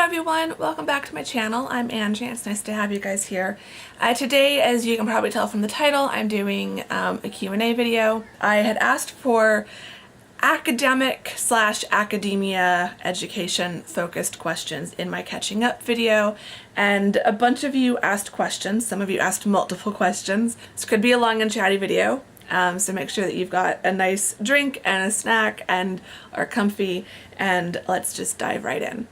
everyone, welcome back to my channel. I'm Angie. It's nice to have you guys here. Today, as you can probably tell from the title, I'm doing a Q&A video. I had asked for academia education focused questions in my catching up video, and a bunch of you asked questions. Some of you asked multiple questions. This could be a long and chatty video. So make sure that you've got a nice drink and a snack and are comfy, and let's just dive right in.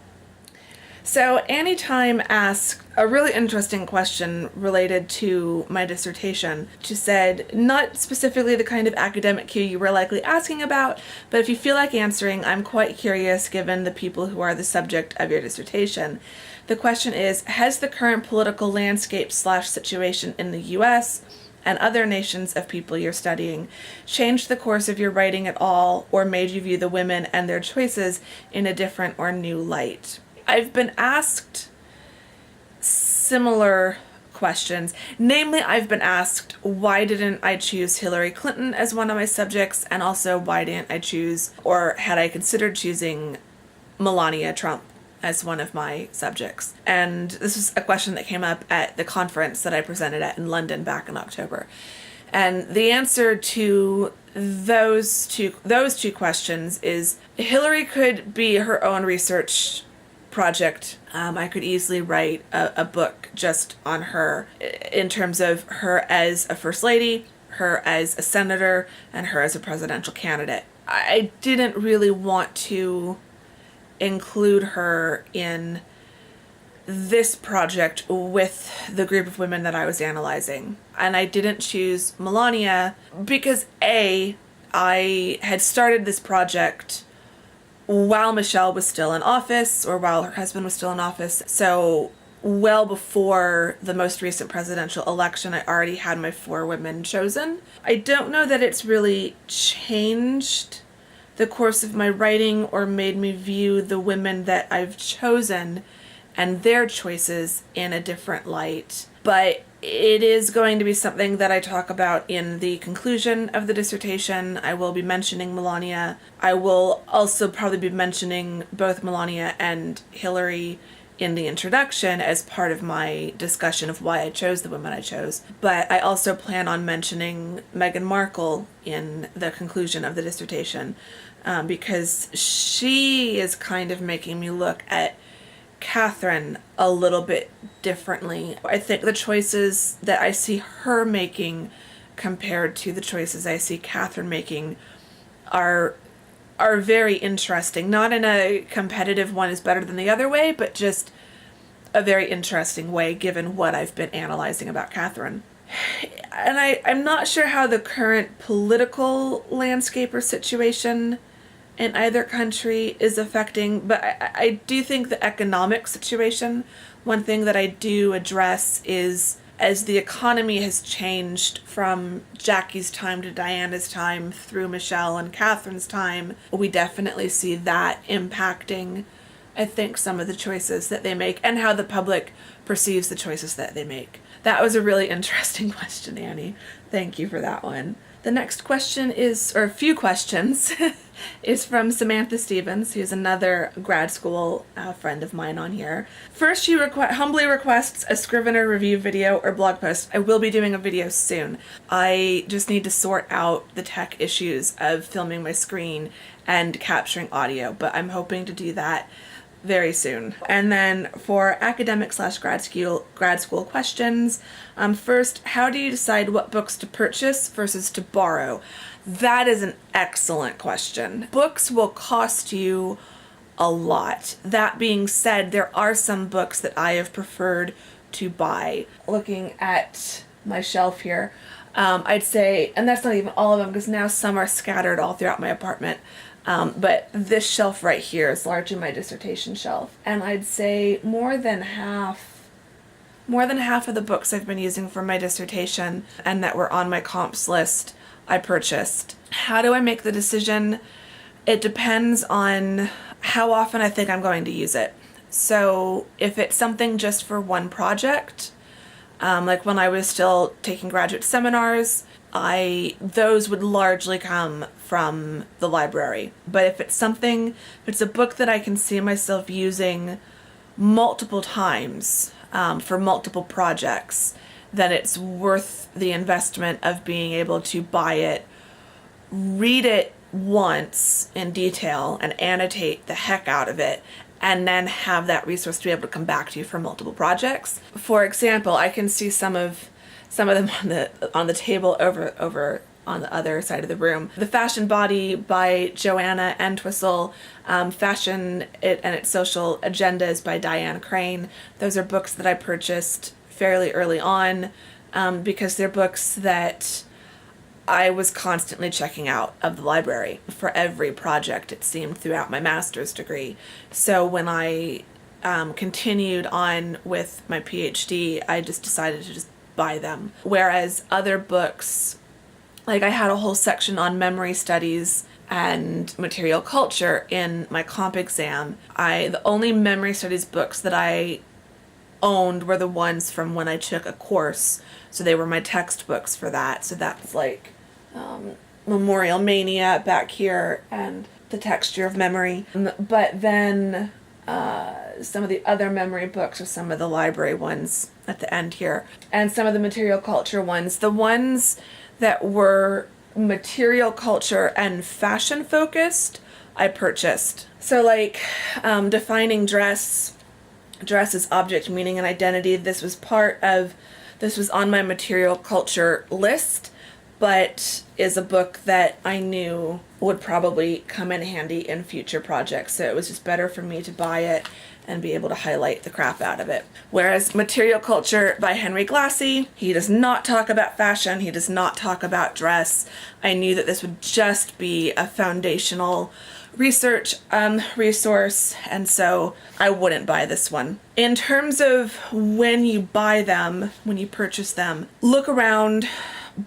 So Annie Time asked a really interesting question related to my dissertation. She said, not specifically the kind of academic Q you were likely asking about, but if you feel like answering, I'm quite curious given the people who are the subject of your dissertation. The question is, has the current political landscape / situation in the US and other nations of people you're studying changed the course of your writing at all, or made you view the women and their choices in a different or new light? I've been asked similar questions. Namely, I've been asked, why didn't I choose Hillary Clinton as one of my subjects? And also, why didn't I choose, or had I considered choosing, Melania Trump as one of my subjects? And this was a question that came up at the conference that I presented at in London back in October. And the answer to those two questions is Hillary could be her own research project. I could easily write a book just on her in terms of her as a first lady, her as a senator, and her as a presidential candidate. I didn't really want to include her in this project with the group of women that I was analyzing. And I didn't choose Melania because I had started this project while Michelle was still in office, or while her husband was still in office. So well before the most recent presidential election, I already had my 4 women chosen. I don't know that it's really changed the course of my writing or made me view the women that I've chosen and their choices in a different light. But it is going to be something that I talk about in the conclusion of the dissertation. I will be mentioning Melania. I will also probably be mentioning both Melania and Hillary in the introduction as part of my discussion of why I chose the women I chose. But I also plan on mentioning Meghan Markle in the conclusion of the dissertation, because she is kind of making me look at Catherine a little bit differently. I think the choices that I see her making compared to the choices I see Catherine making are very interesting. Not in a competitive one is better than the other way, but just a very interesting way given what I've been analyzing about Catherine. And I'm not sure how the current political landscape or situation in either country is affecting, but I do think the economic situation, one thing that I do address is, as the economy has changed from Jackie's time to Diana's time through Michelle and Catherine's time, we definitely see that impacting, I think, some of the choices that they make and how the public perceives the choices that they make. That was a really interesting question, Annie. Thank you for that one. The next question is, or a few questions, is from Samantha Stevens, who's another grad school friend of mine on here. First, she humbly requests a Scrivener review video or blog post. I will be doing a video soon. I just need to sort out the tech issues of filming my screen and capturing audio, but I'm hoping to do that very soon. And then for academic / grad school questions, first, how do you decide what books to purchase versus to borrow? That is an excellent question. Books will cost you a lot. That being said, there are some books that I have preferred to buy. Looking at my shelf here, I'd say, and that's not even all of them because now some are scattered all throughout my apartment, but this shelf right here is largely my dissertation shelf. And I'd say more than half of the books I've been using for my dissertation and that were on my comps list I purchased. How do I make the decision? It depends on how often I think I'm going to use it. So if it's something just for one project, like when I was still taking graduate seminars, those would largely come from the library. But if it's a book that I can see myself using multiple times for multiple projects, then it's worth the investment of being able to buy it, read it once in detail, and annotate the heck out of it, and then have that resource to be able to come back to you for multiple projects. For example, I can see some of them on the table over on the other side of the room. The Fashion Body by Joanna Entwistle, Fashion It and Its Social Agendas by Diane Crane. Those are books that I purchased fairly early on because they're books that I was constantly checking out of the library for every project, it seemed, throughout my master's degree. So when I continued on with my PhD, I just decided to just buy them. Whereas other books, like I had a whole section on memory studies and material culture in my comp exam. The only memory studies books that I owned were the ones from when I took a course. So they were my textbooks for that. So that's like Memorial Mania back here and The Texture of Memory. But then some of the other memory books are some of the library ones at the end here. And some of the material culture ones. The ones that were material culture and fashion focused, I purchased. So like defining dress as object, meaning, and identity. This was on my material culture list, but is a book that I knew would probably come in handy in future projects. So it was just better for me to buy it and be able to highlight the crap out of it. Whereas Material Culture by Henry Glassy, he does not talk about fashion, he does not talk about dress. I knew that this would just be a foundational research resource, and so I wouldn't buy this one. In terms of when you buy them, when you purchase them, look around,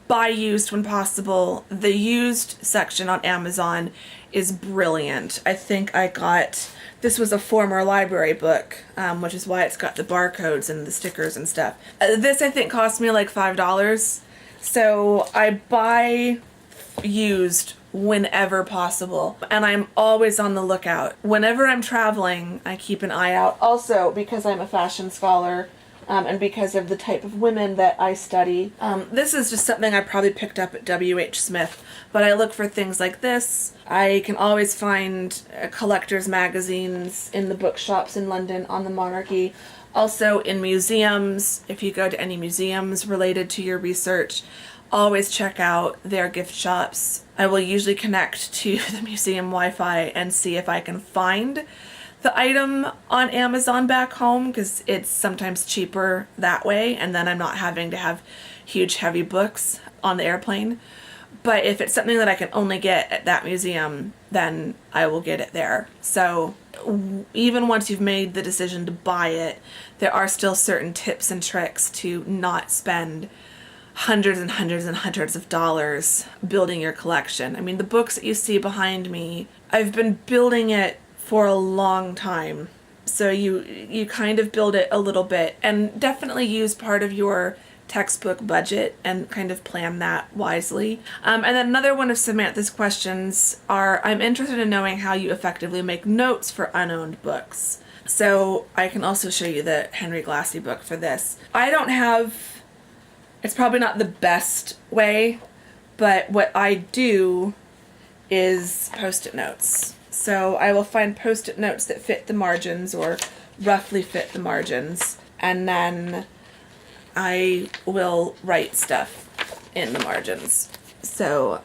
buy used when possible. The used section on Amazon is brilliant. I think this was a former library book, which is why it's got the barcodes and the stickers and stuff. This I think cost me like $5. So I buy used whenever possible, and I'm always on the lookout. Whenever I'm traveling, I keep an eye out. Also, because I'm a fashion scholar, and because of the type of women that I study, this is just something I probably picked up at W.H. Smith, but I look for things like this. I can always find collector's magazines in the bookshops in London on the Monarchy. Also in museums, if you go to any museums related to your research, always check out their gift shops. I will usually connect to the museum Wi-Fi and see if I can find the item on Amazon back home, because it's sometimes cheaper that way, and then I'm not having to have huge heavy books on the airplane. But if it's something that I can only get at that museum, then I will get it there. So even once you've made the decision to buy it, there are still certain tips and tricks to not spend hundreds and hundreds and hundreds of dollars building your collection. I mean, the books that you see behind me, I've been building it for a long time. So you kind of build it a little bit, and definitely use part of your textbook budget and kind of plan that wisely. And then another one of Samantha's questions are, I'm interested in knowing how you effectively make notes for unowned books. So I can also show you the Henry Glassy book for this. It's probably not the best way, but what I do is post-it notes. So I will find post-it notes that fit the margins or roughly fit the margins, and then I will write stuff in the margins. So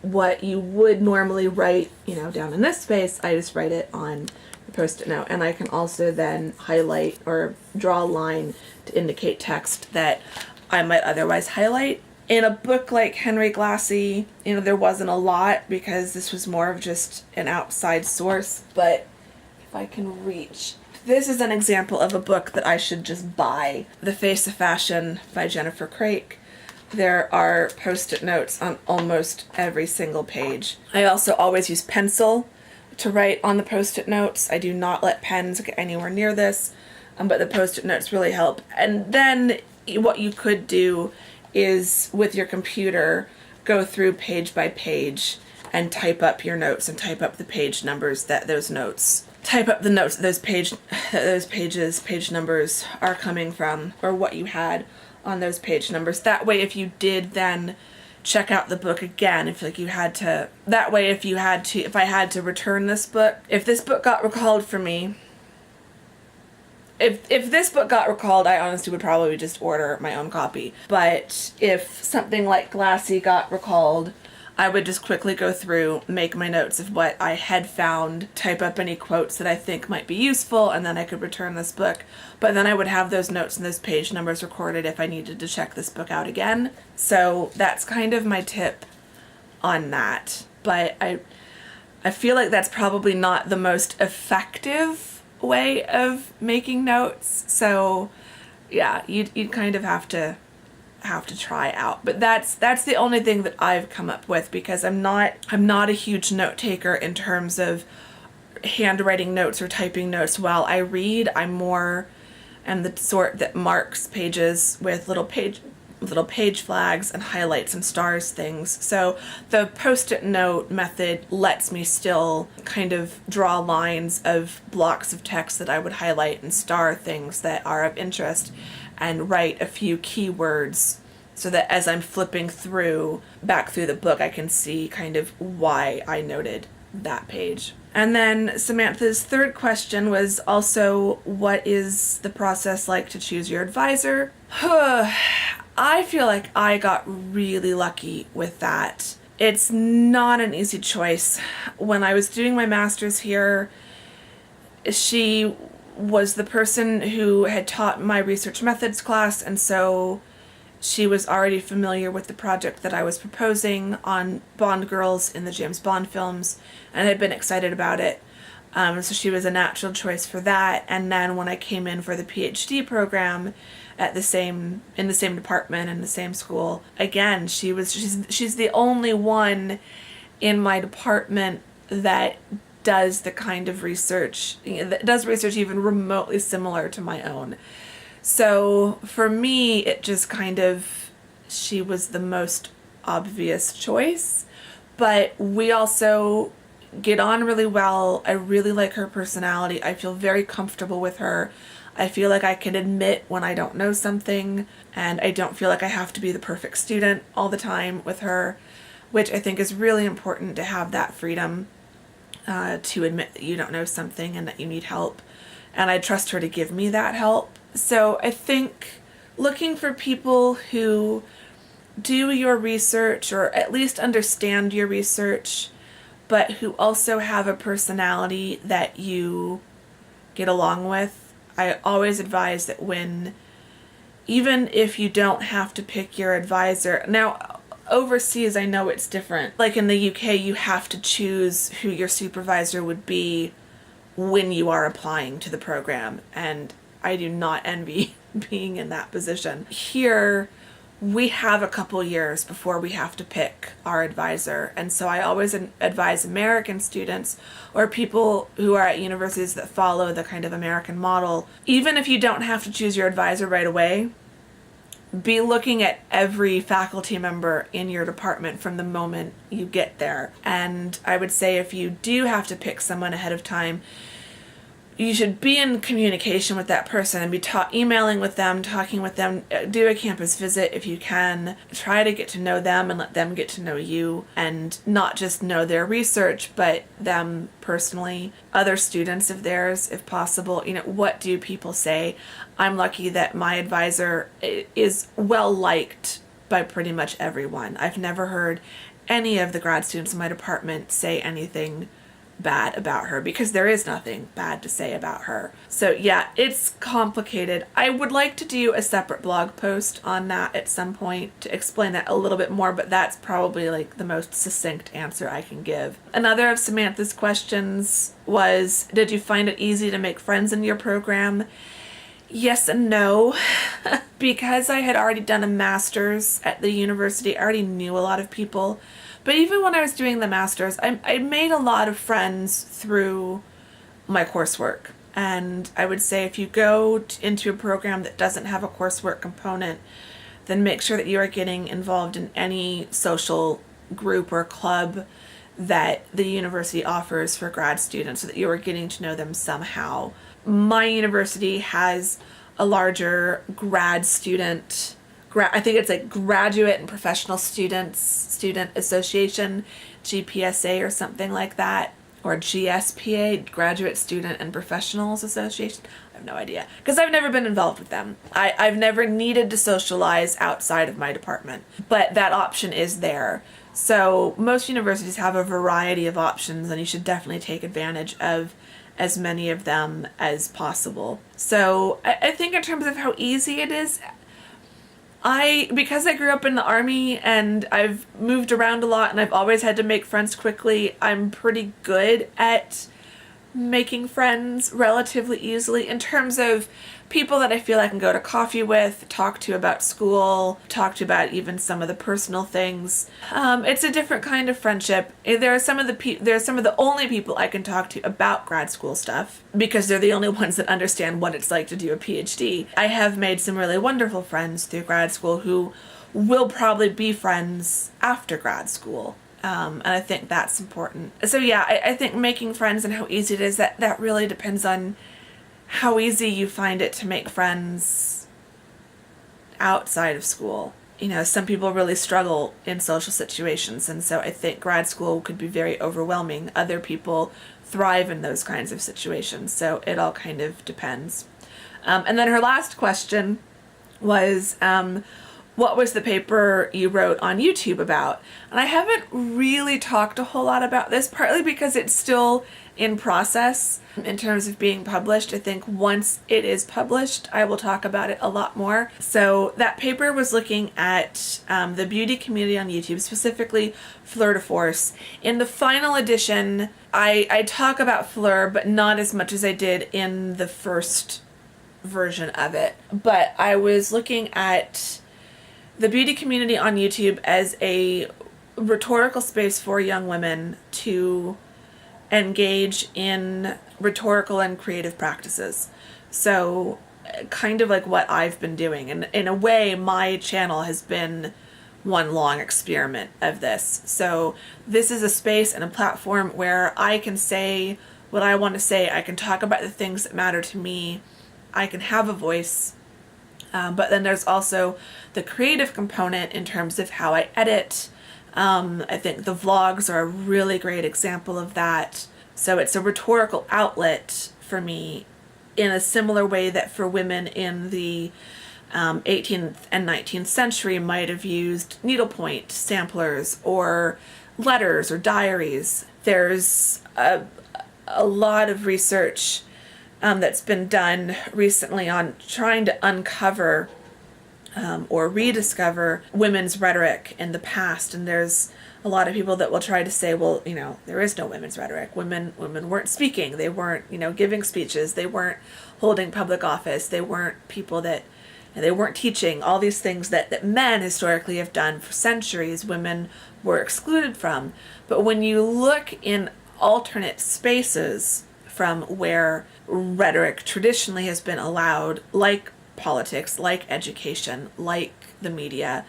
what you would normally write, down in this space, I just write it on the post-it note, and I can also then highlight or draw a line to indicate text that I might otherwise highlight. In a book like Henry Glassy, there wasn't a lot because this was more of just an outside source, but if I can reach. This is an example of a book that I should just buy. The Face of Fashion by Jennifer Craik. There are post-it notes on almost every single page. I also always use pencil to write on the post-it notes. I do not let pens get anywhere near this, but the post-it notes really help. And then what you could do is, with your computer, go through page by page and type up your notes and type up the page numbers that those notes type up the notes that page numbers are coming from, or what you had on those page numbers. That way, if you did then check out the book again, if like you had to, that way if I had to return this book, if this book got recalled for me, if this book got recalled, I honestly would probably just order my own copy. But if something like Glassy got recalled, I would just quickly go through, make my notes of what I had found, type up any quotes that I think might be useful, and then I could return this book. But then I would have those notes and those page numbers recorded if I needed to check this book out again. So that's kind of my tip on that. But I feel like that's probably not the most effective way of making notes. So yeah, you'd kind of have to try out. But that's the only thing that I've come up with, because I'm not a huge note taker in terms of handwriting notes or typing notes while I read. I'm more the sort that marks pages with little page flags and highlights and stars things. So the post-it note method lets me still kind of draw lines of blocks of text that I would highlight and star things that are of interest, and write a few keywords so that as I'm flipping back through the book, I can see kind of why I noted that page. And then Samantha's third question was also, what is the process like to choose your advisor? I feel like I got really lucky with that. It's not an easy choice. When I was doing my master's here, she was the person who had taught my research methods class, and so she was already familiar with the project that I was proposing on Bond girls in the James Bond films, and had been excited about it. So she was a natural choice for that. And then when I came in for the PhD program in the same department in the same school, again, she's the only one in my department that does the kind of research, that does research even remotely similar to my own. So for me, it just kind of, she was the most obvious choice. But we also get on really well. I really like her personality. I feel very comfortable with her. I feel like I can admit when I don't know something, and I don't feel like I have to be the perfect student all the time with her, which I think is really important, to have that freedom to admit that you don't know something and that you need help. And I trust her to give me that help. So I think looking for people who do your research, or at least understand your research, but who also have a personality that you get along with. I always advise that even if you don't have to pick your advisor, now overseas I know it's different. Like in the UK, you have to choose who your supervisor would be when you are applying to the program, and I do not envy being in that position. Here, we have a couple years before we have to pick our advisor, and so I always advise American students, or people who are at universities that follow the kind of American model, even if you don't have to choose your advisor right away, be looking at every faculty member in your department from the moment you get there. And I would say if you do have to pick someone ahead of time, you should be in communication with that person and be emailing with them, talking with them. Do a campus visit if you can. Try to get to know them and let them get to know you, and not just know their research, but them personally, other students of theirs if possible. What do people say? I'm lucky that my advisor is well liked by pretty much everyone. I've never heard any of the grad students in my department say anything bad about her, because there is nothing bad to say about her. So yeah, it's complicated. I would like to do a separate blog post on that at some point to explain that a little bit more, but that's probably like the most succinct answer I can give. Another of Samantha's questions was, did you find it easy to make friends in your program? Yes and no. Because I had already done a master's at the university, I already knew a lot of people. But even when I was doing the master's, I made a lot of friends through my coursework. And I would say if you go into a program that doesn't have a coursework component, then make sure that you are getting involved in any social group or club that the university offers for grad students so that you are getting to know them somehow. My university has a larger grad student, I think it's like Graduate and Professional Student Association, GPSA or something like that, or GSPA, Graduate Student and Professionals Association. I have no idea, because I've never been involved with them. I've never needed to socialize outside of my department, but that option is there. So most universities have a variety of options, and you should definitely take advantage of as many of them as possible. So I think in terms of how easy it is, because I grew up in the Army and I've moved around a lot and I've always had to make friends quickly, I'm pretty good at making friends relatively easily in terms of people that I feel I can go to coffee with, talk to about school, talk to about even some of the personal things. It's a different kind of friendship. There are some of the only people I can talk to about grad school stuff because they're the only ones that understand what it's like to do a PhD. I have made some really wonderful friends through grad school who will probably be friends after grad school. And I think that's important. So yeah, I think making friends and how easy it is, that really depends on how easy you find it to make friends outside of school. You know, some people really struggle in social situations, and so I think grad school could be very overwhelming. Other people thrive in those kinds of situations, so it all kind of depends. And then her last question was, what was the paper you wrote on YouTube about? And I haven't really talked a whole lot about this, partly because it's still in process in terms of being published. I think once it is published, I will talk about it a lot more. So that paper was looking at the beauty community on YouTube, specifically Fleur de Force. In the final edition, I talk about Fleur, but not as much as I did in the first version of it. But I was looking at the beauty community on YouTube as a rhetorical space for young women to engage in rhetorical and creative practices. So kind of like what I've been doing. And in a way, my channel has been one long experiment of this. So this is a space and a platform where I can say what I want to say. I can talk about the things that matter to me. I can have a voice. But then there's also the creative component in terms of how I edit. I think the vlogs are a really great example of that. So it's a rhetorical outlet for me in a similar way that for women in the 18th and 19th century might have used needlepoint samplers or letters or diaries. There's a lot of research that's been done recently on trying to uncover or rediscover women's rhetoric in the past. And there's a lot of people that will try to say, well, you know, there is no women's rhetoric. Women weren't speaking. They weren't, you know, giving speeches. They weren't holding public office. They weren't people that, and they weren't teaching. All these things that men historically have done for centuries, women were excluded from. But when you look in alternate spaces from where rhetoric traditionally has been allowed, like politics, like education, like the media,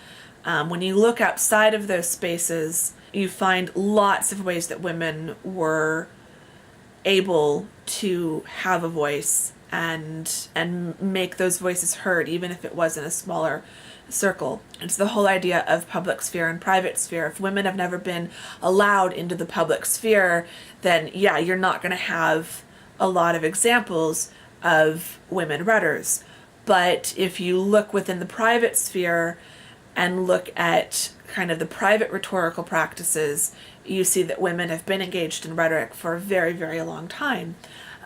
when you look outside of those spaces, you find lots of ways that women were able to have a voice and make those voices heard, even if it was in a smaller circle. It's the whole idea of public sphere and private sphere. If women have never been allowed into the public sphere, then yeah, you're not going to have a lot of examples of women rhetorics. But if you look within the private sphere and look at kind of the private rhetorical practices, you see that women have been engaged in rhetoric for a very, very long time.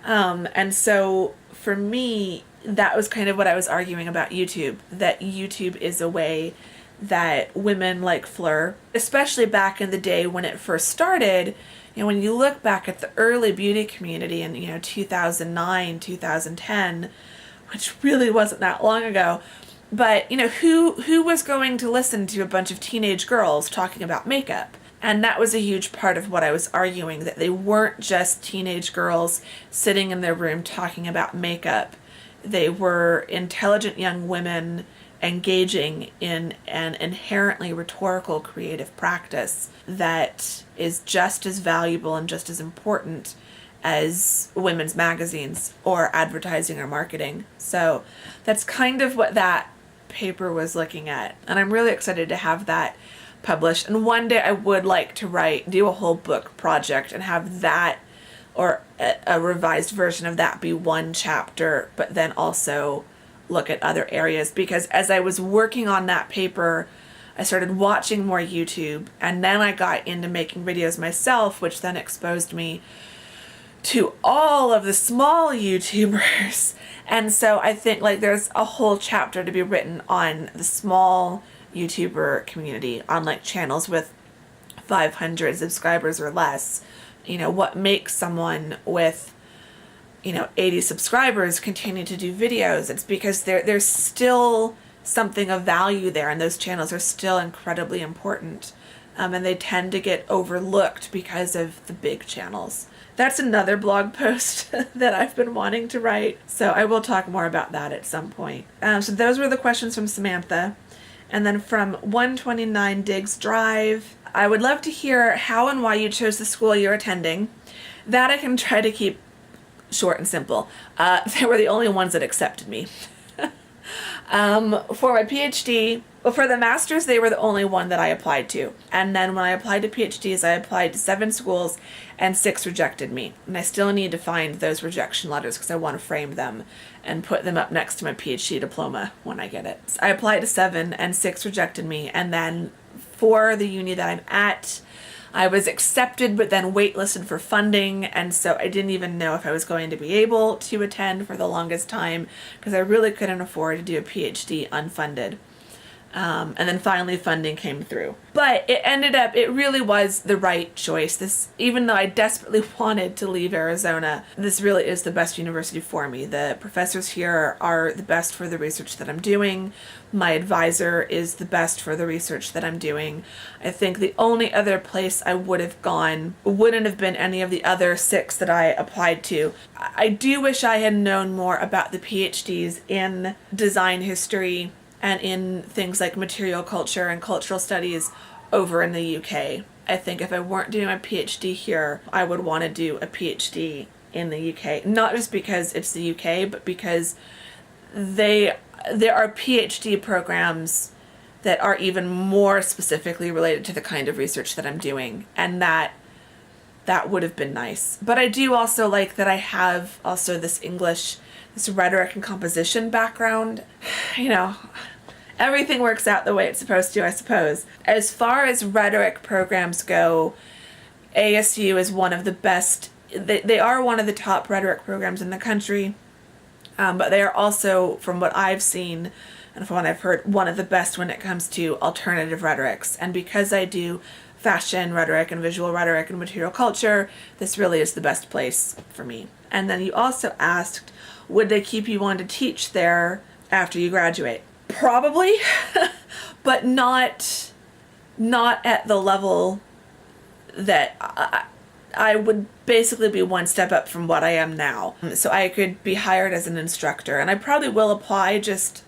And so for me, that was kind of what I was arguing about YouTube, that YouTube is a way that women like Fleur, especially back in the day when it first started, you know, when you look back at the early beauty community in, 2009, 2010, which really wasn't that long ago, but, who was going to listen to a bunch of teenage girls talking about makeup? And that was a huge part of what I was arguing, that they weren't just teenage girls sitting in their room talking about makeup. They were intelligent young women engaging in an inherently rhetorical creative practice that is just as valuable and just as important as women's magazines or advertising or marketing. So that's kind of what that paper was looking at. And I'm really excited to have that published. And one day I would like to do a whole book project and have that, or a revised version of that, be one chapter, but then also look at other areas. Because as I was working on that paper, I started watching more YouTube, and then I got into making videos myself, which then exposed me to all of the small YouTubers. And so I think like there's a whole chapter to be written on the small YouTuber community, on like channels with 500 subscribers or less. You know, what makes someone with, 80 subscribers continue to do videos? It's because there's still something of value there, and those channels are still incredibly important. And they tend to get overlooked because of the big channels. That's another blog post that I've been wanting to write, so I will talk more about that at some point. So those were the questions from Samantha. And then from 129 Diggs Drive, I would love to hear how and why you chose the school you're attending. That I can try to keep short and simple. They were the only ones that accepted me. For my PhD, well, for the master's, they were the only one that I applied to. And then when I applied to PhDs, I applied to 7 schools and 6 rejected me. And I still need to find those rejection letters because I want to frame them and put them up next to my PhD diploma when I get it. So I applied to 7 and 6 rejected me. And then for the uni that I'm at, I was accepted but then waitlisted for funding, and so I didn't even know if I was going to be able to attend for the longest time because I really couldn't afford to do a PhD unfunded. And then finally funding came through. But it really was the right choice. Even though I desperately wanted to leave Arizona, this really is the best university for me. The professors here are the best for the research that I'm doing. My advisor is the best for the research that I'm doing. I think the only other place I would have gone wouldn't have been any of the other 6 that I applied to. I do wish I had known more about the PhDs in design history and in things like material culture and cultural studies over in the UK. I think if I weren't doing my PhD here, I would want to do a PhD in the UK. Not just because it's the UK, but because there are PhD programs that are even more specifically related to the kind of research that I'm doing, and that would have been nice. But I do also like that I have also this rhetoric and composition background. Everything works out the way it's supposed to, I suppose. As far as rhetoric programs go, ASU is one of the best. They are one of the top rhetoric programs in the country, but they are also, from what I've seen and from what I've heard, one of the best when it comes to alternative rhetorics. And because I do fashion rhetoric and visual rhetoric and material culture, this really is the best place for me. And then you also asked, would they keep you on to teach there after you graduate? Probably, but not at the level that I would basically be one step up from what I am now. So I could be hired as an instructor, and I probably will apply just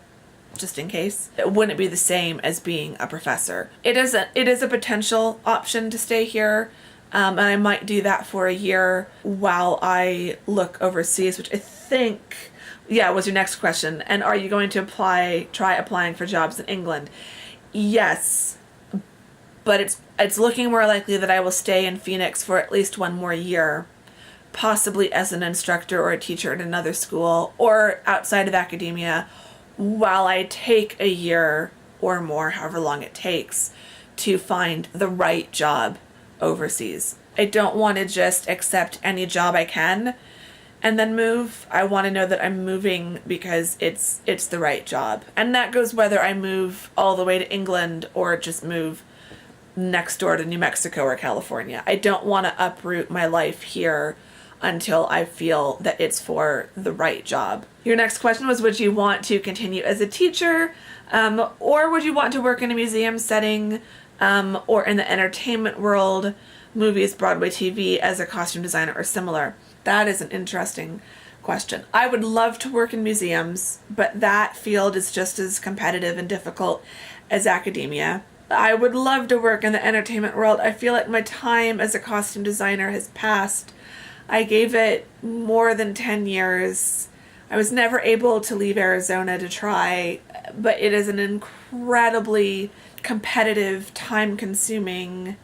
in case. It wouldn't be the same as being a professor. It is a potential option to stay here, and I might do that for a year while I look overseas, which I think, was your next question. And are you going to try applying for jobs in England? Yes, but it's looking more likely that I will stay in Phoenix for at least 1 more year, possibly as an instructor or a teacher at another school or outside of academia, while I take a year or more, however long it takes, to find the right job overseas. I don't want to just accept any job I can and then move. I want to know that I'm moving because it's the right job. And that goes whether I move all the way to England or just move next door to New Mexico or California. I don't want to uproot my life here until I feel that it's for the right job. Your next question was, would you want to continue as a teacher, or would you want to work in a museum setting, or in the entertainment world, movies, Broadway TV, as a costume designer or similar? That is an interesting question. I would love to work in museums, but that field is just as competitive and difficult as academia. I would love to work in the entertainment world. I feel like my time as a costume designer has passed. I gave it more than 10 years. I was never able to leave Arizona to try, but it is an incredibly competitive, time-consuming.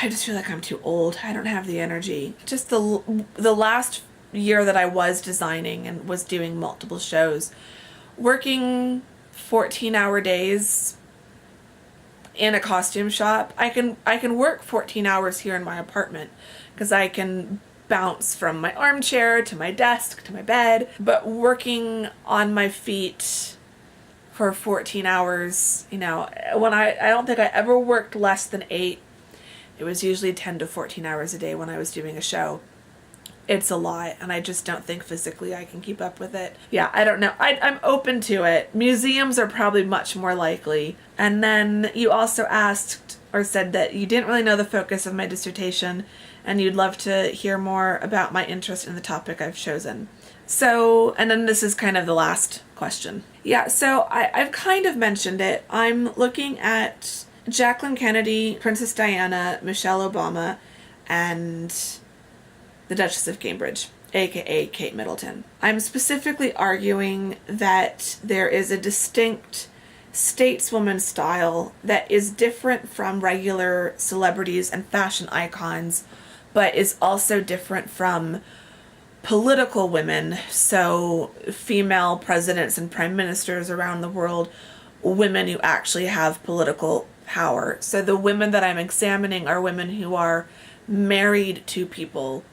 I just feel like I'm too old. I don't have the energy. Just the last year that I was designing and was doing multiple shows, working 14-hour days in a costume shop. I can work 14 hours here in my apartment because I can bounce from my armchair to my desk to my bed, but working on my feet for 14 hours, you know, when I don't think I ever worked less than 8. It was usually 10 to 14 hours a day when I was doing a show. It's a lot, and I just don't think physically I can keep up with it. Yeah, I don't know. I'm open to it. Museums are probably much more likely. And then you also asked or said that you didn't really know the focus of my dissertation, and you'd love to hear more about my interest in the topic I've chosen. So, and then this is kind of the last question. Yeah, so I've kind of mentioned it. I'm looking at Jacqueline Kennedy, Princess Diana, Michelle Obama, and the Duchess of Cambridge, aka Kate Middleton. I'm specifically arguing that there is a distinct stateswoman style that is different from regular celebrities and fashion icons, but is also different from political women, so female presidents and prime ministers around the world, women who actually have political power. So the women that I'm examining are women who are married to people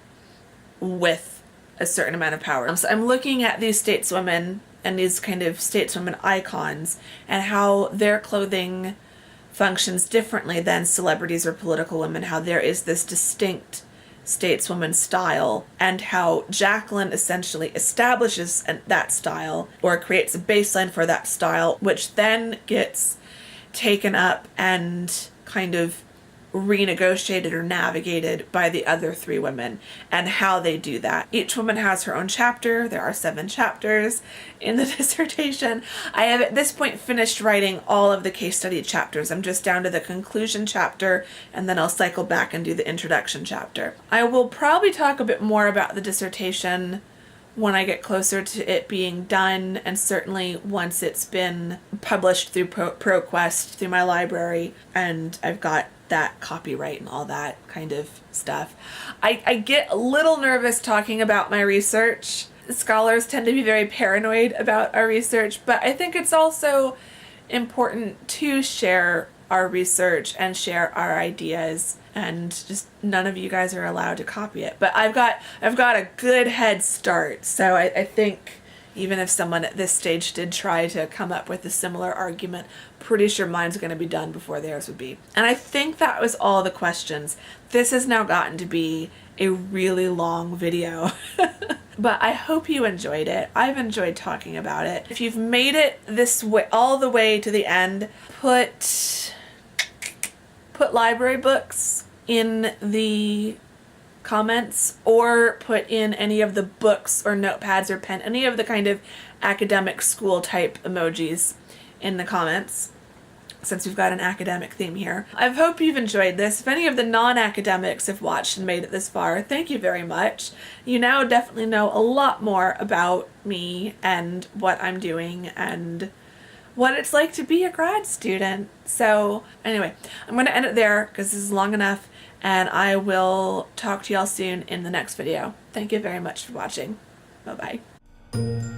with a certain amount of power. So I'm looking at these stateswomen and these kind of stateswomen icons and how their clothing functions differently than celebrities or political women, how there is this distinct stateswoman style, and how Jacqueline essentially establishes that style or creates a baseline for that style, which then gets taken up and kind of renegotiated or navigated by the other 3 women, and how they do that. Each woman has her own chapter. There are 7 chapters in the dissertation. I have at this point finished writing all of the case study chapters. I'm just down to the conclusion chapter, and then I'll cycle back and do the introduction chapter. I will probably talk a bit more about the dissertation when I get closer to it being done, and certainly once it's been published through ProQuest, through my library, and I've got that copyright and all that kind of stuff. I get a little nervous talking about my research. Scholars tend to be very paranoid about our research, but I think it's also important to share our research and share our ideas, and just none of you guys are allowed to copy it. But I've got a good head start, so I think even if someone at this stage did try to come up with a similar argument, pretty sure mine's going to be done before theirs would be. And I think that was all the questions. This has now gotten to be a really long video. But I hope you enjoyed it. I've enjoyed talking about it. If you've made it this way, all the way to the end, put library books in the comments, or put in any of the books or notepads or pen, any of the kind of academic school type emojis in the comments, since we've got an academic theme here. I hope you've enjoyed this. If any of the non-academics have watched and made it this far, thank you very much. You now definitely know a lot more about me and what I'm doing and what it's like to be a grad student. So anyway, I'm going to end it there because this is long enough, and I will talk to y'all soon in the next video. Thank you very much for watching. Bye-bye.